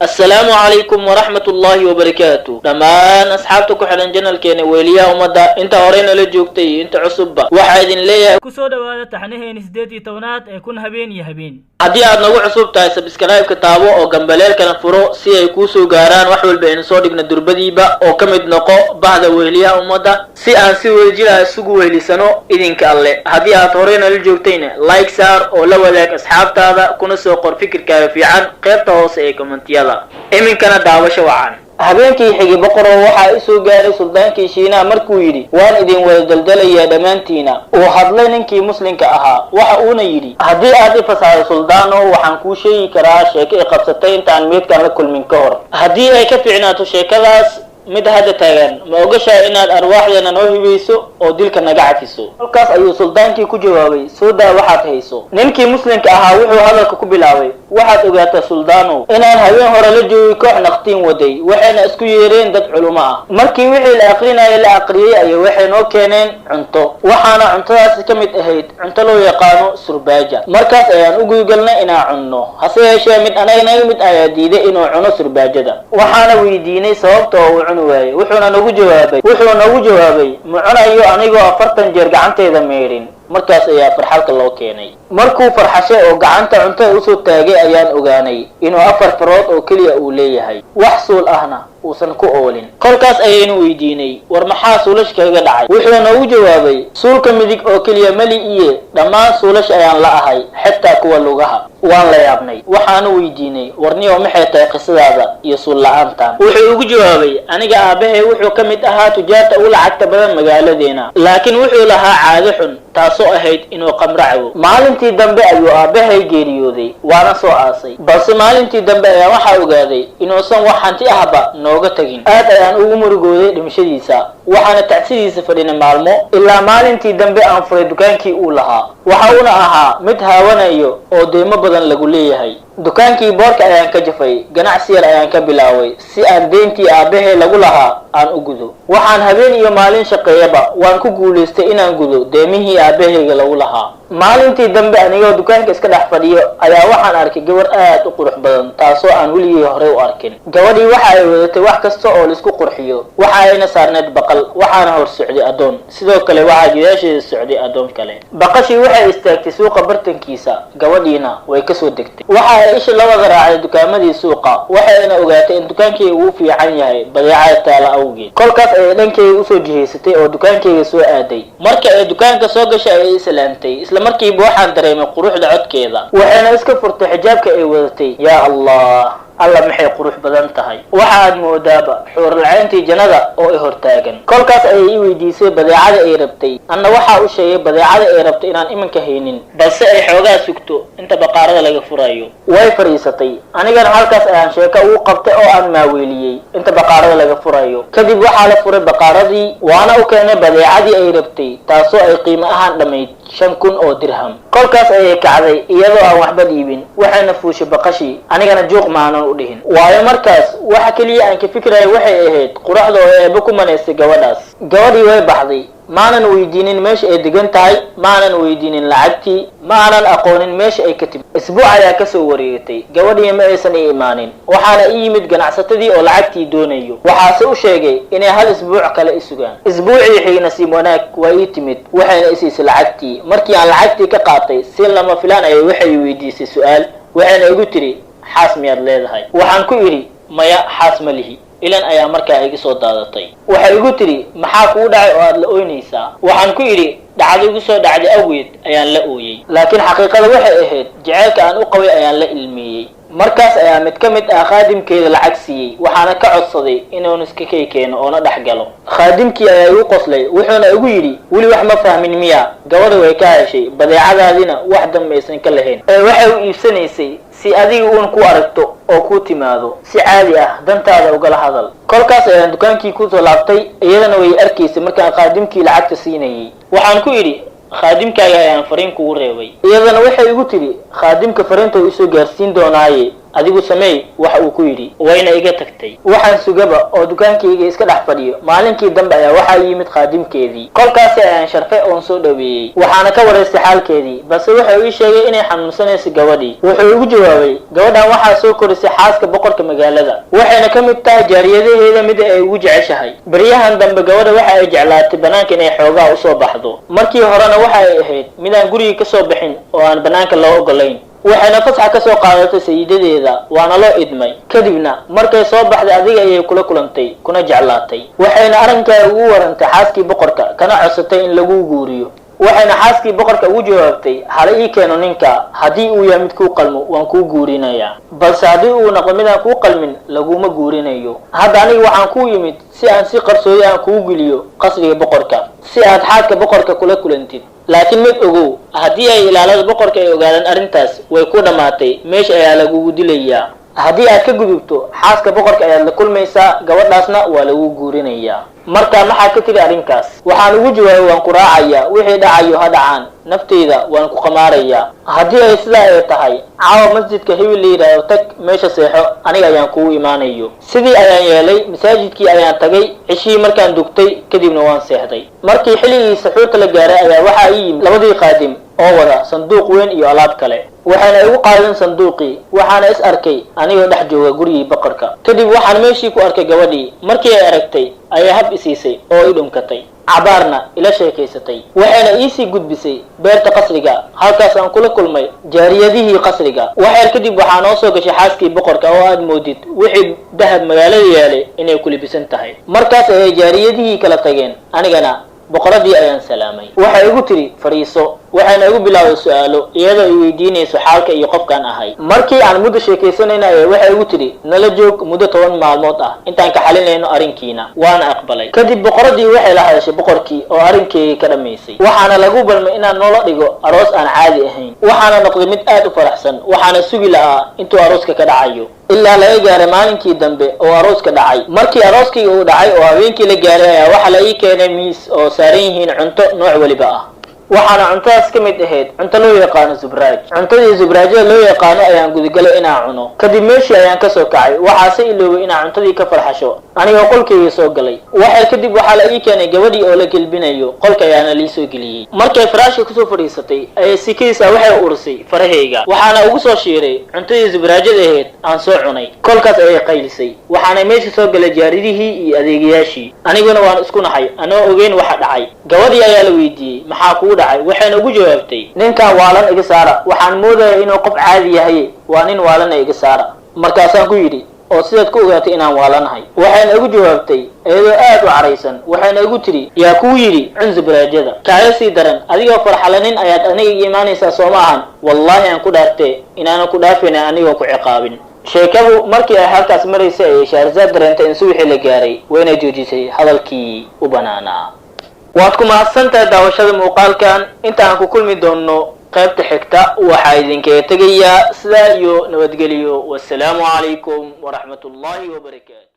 السلام عليكم ورحمة الله وبركاته. دمان أصحابتك حلن جنال كيني ويليا ومدى انت هورينا لجوكتي انت عصبة waxaadin leeyahay ku soo dhawaada taxanaheena 18aad ee kun habeen iyo habeen. haddii aad nagu cusub tahay subscribe-ka taabo oo gambaleelkana furo si ay kuu soo gaaraan wax walba aynu soo dhigna durbadiiba oo ka mid noqo bahda wehliya ummadda si aan si wadajir isugu wehlisano idinka alle. haddii aad horeyna la joogtayna like saar oo la wadaag asxaabtaada kuna soo qor fikirkaaga fiican qaybta hoose ee kommentiyada. iminkana daawasho wacan. habeenkii xigay boqoroo waxaa isoo gaaray suldaankii shiinaha markuu yidhi waan idin wada daldalayaa dhammaantiina. uu hadlay ninkii muslimka ahaa waxa uuna yidhi haddii aad i fasaxdo suldaano waxaan kuu sheegi karaa sheeko ay qabsatay intaan meedkan la kulmin ka hor. haddii ay ka fiicnaato sheekadaas mid hadda taagan ma ogashaa inaad arwaaxdeena noo hibayso oo dilka naga cafiso. halkaas ayuu suldaankii ku jawaabay soo daa waxaad hayso. ninkii muslimka ahaa wuxuu hadalka ku bilaabay waxaad ogaataa suldaanow inaan habeen hore la joogay koox naqtiin waday waxayna isku yeereen dad culumo ah. markii wixii la aqrinayay la aqriyey ayay waxay noo keeneen cunto waxaana cuntadaasi ka mid ahayd cunto loo yaqaano surbaaja. markaas ayaan u gudgalnay inaan cunno hase yeeshee mid anaga naga mid ayaa diiday inuu cuno surbaajada. waxaana weydiinay sababta oo uu cuni waayey wuxuu noogu jawaabay ma cunayo anigoo 40 jeer gacanteeda meerin. markaas ayaa farxalka loo keenay. markuu farxashay oo gacanta cuntada usoo taagay ayaan ogaanay inuu 4 farood oo keliya uu leeyahay wax suul ahna uusan ku oolin. kolkaas ayaynu weydiinay war maxaa suulash kaga dhacay. wuxuu noogu jawaabay suulka midig oo keliya mali iyo dhammaan suulash ayaan la ahay xitaa kuwa lugaha. waan la yaabnay waxaanu weydiinay warniyo maxay tahay qisadaada iyo suul la'aantan. wuxuu ugu jawaabay aniga aabahay wuxuu ka mid ahaa tujaarta ugu lacagta badan magaaladeena laakiin wuxuu lahaa caado xun taasoo ahayd inuu qamro cabo. maalintii dambe ayuu aabahay geeriyooday waana soo aasay balse maalintii dambe ayaan waxaa ogaaday inuusan wax hanti ahba nooga tagin. aad ayaan ugu murugooday dhimashadiisa waxaana tacsidiisa fadhinay maalmo ilaa maalintii dambe aan furay dukaankii uu lahaa. waxa uuna ahaa mid haawanayo oo deymo badan lagu leeyahay. dukaankii boorka ayaan ka jafay ganacsi yar ayaan ka bilaaway si aan deyntii aabahay lagu lahaa aan u gudo. waxaan habeen iyo maalin shaqeeyaba waan ku guulaystay inaan gudo deemihii aabahayga lagu lahaa. maalintii dambe anigoo dukaanka iska dhex fadhiyo ayaa waxaan arkay gabar aad u qurux badan taasoo aan weligii horey u arkin. gabadhii waxa ay wadatay wax kasta oo laisku qurxiyo waxa ayna saarneed baqal waxaana hor socday adoon sidoo kale waxaa gidaasheeda socday adoon kale. baqashii waxay istaagtay suuqa bartankiisa gabadhiina way kasoo degtay. waxa ay isha la wada raacday dukaamadii suuqa waxayna ogaatay in dukaankeyga uu fiican yahay badeecada taala awgeed. kolkaas ayay dhankeyga usoo jihaysatay oo dukaankeyga soo aaday. marka ay dukaanka soo gashay ayay islaamtay markiiba waxaan dareemay quruxda codkeeda waxayna iska furtay xijaabka ay wadatay. yaa allah alla maxay qurux badan tahay. waxaad moodaaba xuuralcayntii jannada oo ay hortaagan. kolkaas ayay i weydiisay badeecada ay rabtay. anna waxaa u sheegay badeecada ay rabtay inaan iminka haynin balse ay xoogaa sugto inta baqaarada laga furayo. way fadhiisatay anigana halkaas ayaan sheeko ugu qabtay oo aan maaweeliyey inta baqaarada laga furayo. kadib waxaa la furay baqaaradii waana u keenay badeecadii ay rabtay taasoo ay qiimo ahaan dhammayd 5,000 oo dirham. kolkaas ayay kacday iyadoo aan waxba dhiibin waxayna fuushay baqashii anigana juuq maanan u dhihin waayo markaas waxa kaliya aan ka fikirayay waxay ahayd quruxda oo eeba ku manaysay gabadhaas. gabadhii way baxday maanan weydiinin meesha ay degan tahay maanan weydiinin lacagtii maanan aqoonin meesha ay ka timid. isbuuc ayaa kasoo wareegatay gabadhii ma aysan i imaanin waxaana i yimid ganacsatadii oo lacagtii doonayo. waxaase u sheegay inay hal isbuuc kale i sugaan. isbuucii xigay nasiib wanaag waa ii timid waxayna isiisay lacagtii. markii aan lacagtii ka qaatay si lama filaan ayay waxay weydiisay su-aal waxayna igu tiri xaas miyaad leedahay. waxaan ku idhi maya xaas ma lihi. ilan ayaa markaa iga soo daadatay. waxay igu tiri maxaa kuu dhacay oo aad la ooynaysaa. waxaan ku idhi dhacdo igu soo dhacday awgeed ayaan la ooyey laakiin xaqiiqada waxay ahayd jaceylka aan u qabay ayaan la ilmeeyey. markaas ayaa mid ka mid ah khaadimkeeda lacag siiyey waxaana ka codsaday inuun iska kay keeno oona dhex galo. khaadimkii ayaa igu qoslay wuxuuna igu yidhi weli wax ma fahmin miya gabadha way ka heshay badeecadaadina wax dambaysan ka lahayn ee waxay u iibsanaysay si adiga uun ku aragto oo ku timaado si caadi ah dantaada ugala hadal. kolkaas ayaan dukaankii ku soo laabtay iyadana way arkaysay markaan khaadimkii lacagta siinayay. waxaan ku idhi khaadimkaaga ayaan fariin kugu reebay. iyadana waxay igu tiri khaadimka fariinta uu isoo gaarsiin doonaaye adigu sameey waxa uu ku yidhi wayna iga tagtay. waxaan sugaba oo dukaankayga iska dhex fadhiyo. maalinkii dambe ayaa waxaa yimid qaadimkeedii. kolkaasi ayaan sharfay oon soo dhaweeyey, waxaana ka wareystay xaalkeedii, balse wuxuu ii sheegay inay xanuunsanayso gabadhii. wuxuu igu jawaabay gabadhan waxaa soo korisay xaaska boqorka magaalada, waxayna ka mid tahay jaariyadaheeda mid ay ugu jeceshahay. baryahan dambe gabadha waxa ay jeclaatay banaanka inay xoogaa usoo baxdo. markii horena waxa ay ahayd midaan gurigii kasoo bixin oo aan banaanka loo ogolayn. waxayna fasax ka soo qaadatay sayidadeeda, waana loo idmay. kadibna markay soo baxday adiga ayay kula kulantay kuna jeclaatay. waxayna arrinkaa ugu warantay xaaskii boqorka kana codsatay in lagu guuriyo. waxayna xaaskii boqorka ugu jawaabtay hala ii keeno ninka, haddii uu yahay mid kuu qalmo waan kuu guurinayaa, balse haddii uu noqdo midaan kuu qalmin laguma guurinayo. hadda aniga waxaan kuu yimid si aan si qarsooyo aan kuu geliyo qasriga boqorka, si aad xaaska boqorka kula kulantid. laakiin mid ogow, haddii ay ilaalada boqorka ay ogaadaan arrintaas way ku dhammaatay, meesha ayaa lagugu dilayaa. haddii aad ka gudubto xaaska boqorka ayaad la kulmaysaa, gabadhaasna waa lagu guurinayaa. markaa maxaa ka tiri arrinkaas? waxaan ugu jawaabay waan ku raacayaa, wixii dhacayo ha dhacaan, nafteyda waan ku qamaarayaa. haddii ay sidaa ay tahay caawa masjidka hebel la yidhaahdo tag, meesha seexo, aniga ayaan kugu imaanayo. sidii ayaan yeelay, masaajidkii ayaan tagay, cishihii markaan dugtay kadibna waan seexday. markii xilligii saxuurta la gaaray ayaa waxaa ii yimid labadii qaadim oo wada sanduuq weyn iyo alaab kale. waxayna igu qaadeen sanduuqii, waxaana is arkay anigoo dhex jooga gurigii boqorka. kadib waxaan meeshii ku arkay gabadhii. markii ay aragtay ayaa hab isiisay oo i dhunkatay, cabaarna ila sheekaysatay. waxayna iisii gudbisay beerta qasriga, halkaas aan kula kulmay jaariyadihii qasriga. waxyar kadib waxaa noo soo gashay xaaskii boqorka oo aad moodid wixii dahab magaalada yaalay inay ku libisan tahay. markaas ayay jaariyadihii kala tageen, anigana boqoradii ayaan salaamay. waxay igu tiri fariiso, waxayna igu bilaawday su-aalo iyadoo ay weydiinayso xaalka iyo qofkaan ahay. markii aan muddo sheekaysanayna waxay igu tiri nala joog muddo 10 maalmood ah intaan ka xalinayno arrinkiina, waana aqbalay. kadib boqoradii waxay la hadashay boqorkii oo arrinkeygii ka dhammaysay. waxaana lagu balmay inaan noola dhigo aroos aan caadi ahayn. waxaana noqday mid aad u faraxsan, waxaana sugi la'aa intuu arooska ka dhacayo ilaa laga gaaray maalinkii dambe oo arooska dhacay. markii arooskii uu dhacay oo habeenkii la gaaray ayaa waxaa la ii keenay miis oo saaran yihiin cunto nooc waliba ah. waxaana cuntadaas ka mid ahayd cunto loo yaqaano zubraaj. cuntadii zubraajada loo yaqaano ayaan gudagalay inaan cuno. kadib meeshii ayaan kasoo kacay, waxaase iloobay inaan cuntadii ka farxasho anigoo qolkayga soo galay. waxyar kadib waxaa la ii keenay gabadhii oo la gelbinayo, qolka ayaana lii soo geliyey. markay faraashka kusoo fadhiisatay ayay sikaysa waxay ursay farahayga, waxaana ugu soo shiiray cuntadii zubraajada ahayd aan soo cunay. kolkaas ayay qaylisay, waxaana meesha soo galay jaaridihii iyo adeegayaashii. aniguna waan isku naxay anoo ogeyn waxa dhacay. gabadhii ayaa la weydiiyey maxaa kugu dhacay? waxayna ugu jawaabtay ninkan waalan iga saara, waxaan moodaya inuu qof caadi yahay, waa nin waalan iga saara. markaasaan ku yidhi oo sidaad ku ogaatay inaan waalanahay? waxayna igu jawaabtay iyadoo aad u caraysan. waxayna igu tiri yaa kuu yidhi cun zubraajada? kaaga sii daran, adigoo farxalanin ayaad aniga iga imaanaysaa soo ma ahan? wallaahi aan ku dhaartee inaanan ku dhaafayna anigoo ku ciqaabin. sheekadu markii ay halkaas maraysay ayay Shahrazad dareentay in subaxii la gaaray, wayna joojisay hadalkii u banaanaa. waad ku mahadsantahay daawashada muuqaalkan. inta aan ku kulmi doono qaybta xigta waxaa idinkaga tegayaa sidaa iyo nabadgelyo. wassalaamu calaykum waraxmatullaahi wabarakaatu.